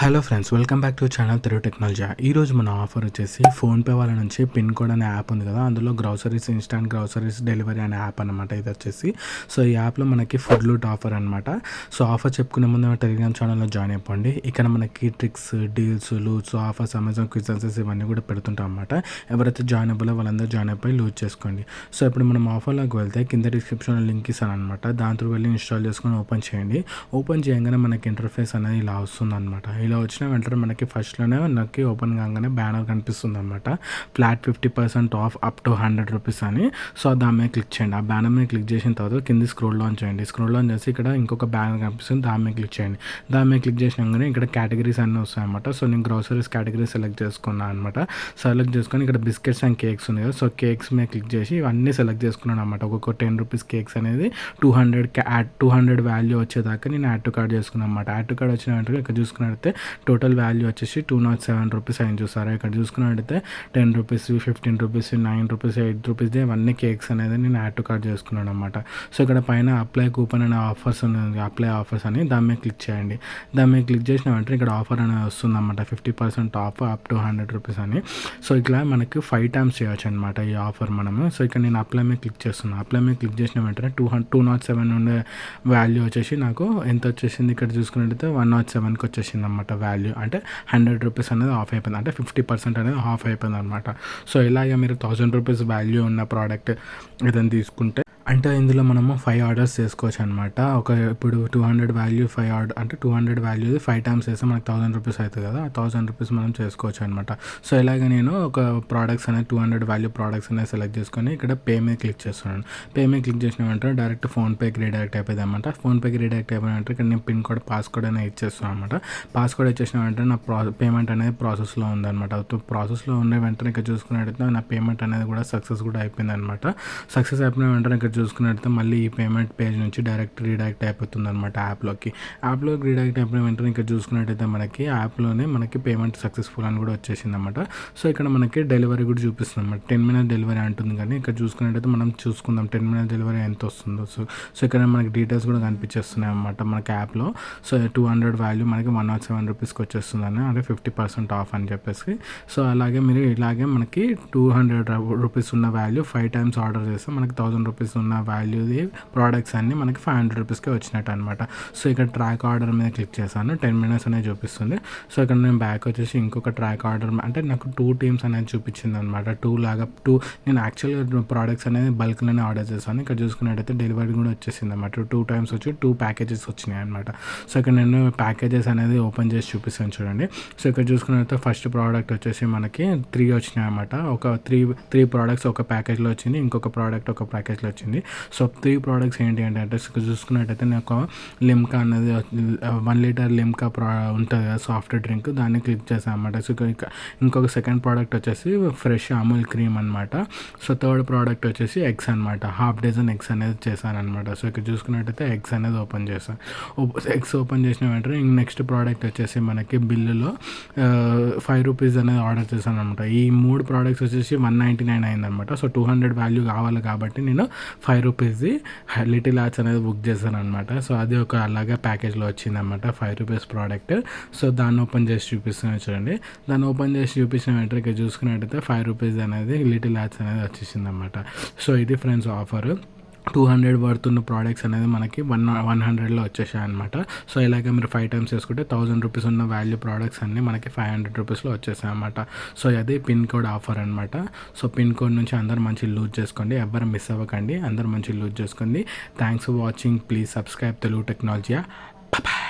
Hello friends, welcome back to channel Telugu technology. ఈరోజు మన offer వచ్చేసి ఫోన్పే వాళ్ళ నుంచి పిన్ కోడ్ అనే యాప్ ఉంది కదా, అందులో గ్రాసరీస్ ఇన్స్టాంట్ గ్రాసరీస్ డెలివరీ అనే యాప్ అనమాట ఇది వచ్చేసి. సో ఈ యాప్లో మనకి ఫుడ్ లూట్ ఆఫర్ అనమాట. సో ఆఫర్ చెప్పుకునే ముందు టెలిగ్రామ్ ఛానల్లో జాయిన్ అయిపోండి. ఇక్కడ మనకి tricks, deals, loots, offers, Amazon క్విజెన్సెస్ ఇవన్నీ కూడా పెడుతుంటాం అనమాట. ఎవరైతే జాయిన్ అవ్వాలో వాళ్ళందరూ జాయిన్ అయిపోయి లూట్ చేసుకోండి. సో ఇప్పుడు మనం ఆఫర్లోకి వెళ్తే కింద డిస్క్రిప్షన్లో లింక్ ఇస్తాను అనమాట. దాంతో వెళ్ళి ఇన్స్టాల్ చేసుకొని ఓపెన్ చేయండి. ఓపెన్ చేయగానే మనకి ఇంటర్ఫేస్ అనేది ఇలా వస్తుంది అనమాట. ఇలా వచ్చిన వెంటనే మనకి ఫస్ట్లోనే మనకి ఓపెన్ కాగానే బ్యానర్ కనిపిస్తుంది అనమాట. Flat 50% of up to 100 rupees అని. సో దాని మీద క్లిక్ చేయండి. ఆ బ్యానర్ మీద క్లిక్ చేసిన తర్వాత కింద స్క్రోల్ డౌన్ చేయండి. స్క్రోల్ డౌన్ చేసి ఇక్కడ ఇంకొక బ్యానర్ కనిపిస్తుంది, దాని మీద క్లిక్ చేయండి. దాని మీద క్లిక్ చేసినాగానే ఇక్కడ కేటగిరీస్ అన్నీ వస్తాయి అనమాట. సో నేను గ్రాసరీస్ కేటగిరీ సెలెక్ట్ చేసుకున్నాను అనమాట. సెలెక్ట్ చేసుకొని ఇక్కడ బిస్కెట్స్ అండ్ కేక్స్ ఉంది కదా, సో కేక్స్ మీద క్లిక్ చేసి ఇవన్నీ సెలెక్ట్ చేసుకున్నాను అనమాట. ఒక్కొక్క 10 రూపీస్ కేక్స్ అనేది 200 వాల్యూ వచ్చేదాకా నేను యాడ్ టు కార్డ్ చేసుకున్నాను అనమాట. యాడ్ టు కార్డ్ వచ్చిన వెంటనే ఇక్కడ చూసుకున్నట్లయితే టోటల్ వాల్యూ వచ్చేసి 207 రూపీస్ అయింది. చూసారా, ఇక్కడ చూసుకున్నట్టయితే 10 రూపీస్, 15 రూపీస్, 9 రూపీస్, 8 రూపీస్ ఇవన్నీ కేక్స్ అనేది నేను యాడ్ టు కార్ట్ చేసుకున్నాను అనమాట. సో ఇక్కడ పైన అప్లై కూపన్ అనే ఆఫర్స్ ఉంది, అప్లై ఆఫర్స్ అని దాని మీద క్లిక్ చేయండి. దాని మీద క్లిక్ చేసిన వెంటనే ఇక్కడ ఆఫర్ అనేది వస్తుంది అనమాట. 50% ఆఫ్ అప్ టు 100 రూపీస్ అని. సో ఇట్లా మనకి 5 టైమ్స్ చేయొచ్చు అనమాట ఈ ఆఫర్ మనము. సో ఇక్కడ నేను అప్లై మీద క్లిక్ చేస్తున్నాను. అప్లై మీద క్లిక్ చేసిన వెంటనే 207 ఉండే వాల్యూ వచ్చేసి నాకు ఎంత వచ్చేసింది, ఇక్కడ చూసుకున్నట్టయితే 107కి వచ్చేసింది అనమాట వాల్యూ. అంటే 100 రూపీస్ అనేది ఆఫ్ అయిపోయింది, అంటే 50% అనేది ఆఫ్ అయిపోయింది అనమాట. సో ఇలాగే మీరు 1000 రూపీస్ వాల్యూ ఉన్న ప్రోడక్ట్ ఏదైనా తీసుకుంటే అంటే ఇందులో మనము 5 ఆర్డర్స్ చేసుకోవచ్చు అనమాట. ఇప్పుడు 200 వాల్యూ 5 ఆర్డర్ అంటే 200 వాల్యూ 5 టైమ్స్ చేస్తే మనకు 1000 రూపీస్ అవుతుంది కదా, ఆ 1000 రూపీస్ మనం చేసుకోవచ్చు అనమాట. సో ఇలాగ నేను ఒక ప్రోడక్ట్స్ అనేది 200 వాల్యూ ప్రోడక్ట్స్ అనేది సెలెక్ట్ చేసుకొని ఇక్కడ పే మీద క్లిక్ చేస్తున్నాను. పే మీద క్లిక్ చేసిన వెంటనే డైరెక్ట్ ఫోన్పేకి రీడైరెక్ట్ అయిపోయింది అనమాట. ఫోన్పేకి రీడైరెక్ట్ అయిపోయిన వెంటనే ఇక్కడ నేను పిన్ కోడ్, పాస్కోడ్ అనేది ఇచ్చేస్తాను అనమాట. పాస్కోడ్ ఇచ్చేసిన వెంటనే నా పేమెంట్ అనేది ప్రాసెస్లో ఉందన్నమాట. ప్రాసెస్లో ఉన్న వెంటనే ఇక్కడ చూసుకున్నట్టయితే నా పేమెంట్ అనేది కూడా సక్సెస్ కూడా అయిపోయింది అనమాట. సక్సెస్ అయిపోయిన వెంటనే ఇక్కడ చూసుకున్నట్టయితే మళ్ళీ ఈ పేమెంట్ పేజ్ నుంచి డైరెక్ట్ రీడైరెక్ట్ అయిపోతుంది అనమాట యాప్లోకి రీడైరెక్ట్ అయిపోయిన వెంటనే ఇక్కడ చూసుకున్నట్టయితే మనకి యాప్లోనే మనకి పేమెంట్ సక్సెస్ఫుల్ అని కూడా వచ్చేసింది అనమాట. సో ఇక్కడ మనకి డెలివరీ కూడా చూపిస్తుంది అనమాట. 10 మినిట్స్ డెలివరీ అంటుంది, కానీ ఇక్కడ చూసుకున్నట్టయితే మనం చూసుకుందాం 10 మినిట్స్ డెలివరీ ఎంత వస్తుందో. సో ఇక్కడ మనకి డీటెయిల్స్ కూడా కనిపించేస్తున్నాయి అనమాట మనకి యాప్లో. సో 200 వాల్యూ మనకి 107 రూపీస్కి వచ్చేస్తుందని, అంటే 50% ఆఫ్ అని చెప్పేసి. సో అలాగే మీరు ఇలాగే మనకి 200 రూపీస్ ఉన్న వాల్యూ 5 టైమ్స్ ఆర్డర్ చేస్తే మనకి 1000 రూపీస్ ఉన్న వాల్యూది ప్రోడక్ట్స్ అన్నీ మనకి 500 రూపీస్కే వచ్చినట్టు అనమాట. సో ఇక్కడ ట్రాక్ ఆర్డర్ మీద క్లిక్ చేశాను, 10 మినిట్స్ అనేది చూపిస్తుంది. సో ఇక్కడ నేను బ్యాక్ వచ్చేసి ఇంకొక ట్రాక్ ఆర్డర్ అంటే నాకు 2 టీమ్స్ అనేది చూపించింది అనమాట. 2 నేను యాక్చువల్గా ప్రోడక్ట్స్ అనేది బల్క్లోనే ఆర్డర్ చేశాను. ఇక్కడ చూసుకున్నట్టయితే డెలివరీ కూడా వచ్చేసింది అనమాట. 2 టైమ్స్ వచ్చి 2 ప్యాకేజెస్ వచ్చినాయి అనమాట. సో ఇక్కడ నేను ప్యాకేజెస్ అనేది ఓపెన్ చేసి చూపిస్తాను చూడండి. సో ఇక్కడ చూసుకున్నట్లయితే ఫస్ట్ ప్రోడక్ట్ వచ్చేసి మనకి 3 వచ్చినాయి అనమాట. ఒక 3 ప్రోడక్ట్స్ ఒక ప్యాకేజ్లో వచ్చింది, ఇంకొక ప్రోడక్ట్ ఒక ప్యాకేజ్లో వచ్చింది. సో 3 ప్రోడక్ట్స్ ఏంటి అంటే చూసుకున్నట్టయితే నాకు లిమ్కా అనేది 1 లీటర్ లిమ్కా ఉంటుంది కదా సాఫ్ట్ డ్రింక్, దాన్ని క్లిక్ చేశాను అనమాట. సో ఇంకొక సెకండ్ ప్రోడక్ట్ వచ్చేసి ఫ్రెష్ అమూల్ క్రీమ్ అనమాట. సో థర్డ్ ప్రోడక్ట్ వచ్చేసి ఎగ్స్ అనమాట. హాఫ్ డజన్ ఎగ్స్ అనేది చేశాను అనమాట. సో ఇక్కడ చూసుకున్నట్టయితే ఎగ్స్ అనేది ఓపెన్ చేశాను. ఎగ్స్ ఓపెన్ చేసిన వెంటనే నెక్స్ట్ ప్రోడక్ట్ వచ్చేసి మనకి బిల్లులో 5 రూపీస్ అనేది ఆర్డర్ చేశాను అనమాట. ఈ 3 ప్రోడక్ట్స్ వచ్చేసి 199 అయిందనమాట. సో 200 వాల్యూ కావాలి కాబట్టి నేను 5 రూపీస్ది లిటిల్ ఆర్ట్స్ అనేది బుక్ చేశాను అనమాట. సో అది ఒక అలాగే ప్యాకేజ్లో వచ్చిందనమాట 5 రూపీస్ ప్రోడక్ట్. సో దాన్ని ఓపెన్ చేసి చూపిస్తున్నాను చూడండి. దాన్ని ఓపెన్ చేసి చూపించిన వెంటనే ఇక్కడ చూసుకున్నట్టయితే 5 రూపీస్ అనేది లిటిల్ ఆర్ట్స్ అనేది వచ్చేసింది అనమాట. సో ఇది ఫ్రెండ్స్ ఆఫర్. 200 పడుతున్న ప్రోడక్ట్స్ అనేది మనకి 100లో వచ్చేసాయి అనమాట. సో ఇలాగ మీరు 5 టైమ్స్ చేసుకుంటే 1000 రూపీస్ ఉన్న వాల్యూ ప్రోడక్ట్స్ అన్నీ మనకి 500 రూపీస్లో వచ్చేసాయి అనమాట. సో అది పిన్ కోడ్ ఆఫర్ అనమాట. సో పిన్ కోడ్ నుంచి అందరూ మంచి లూజ్ చేసుకోండి, ఎవరు మిస్ అవ్వకండి, అందరూ మంచి లూజ్ చేసుకోండి. Thanks for watching. Please subscribe Telugu technology. Bye.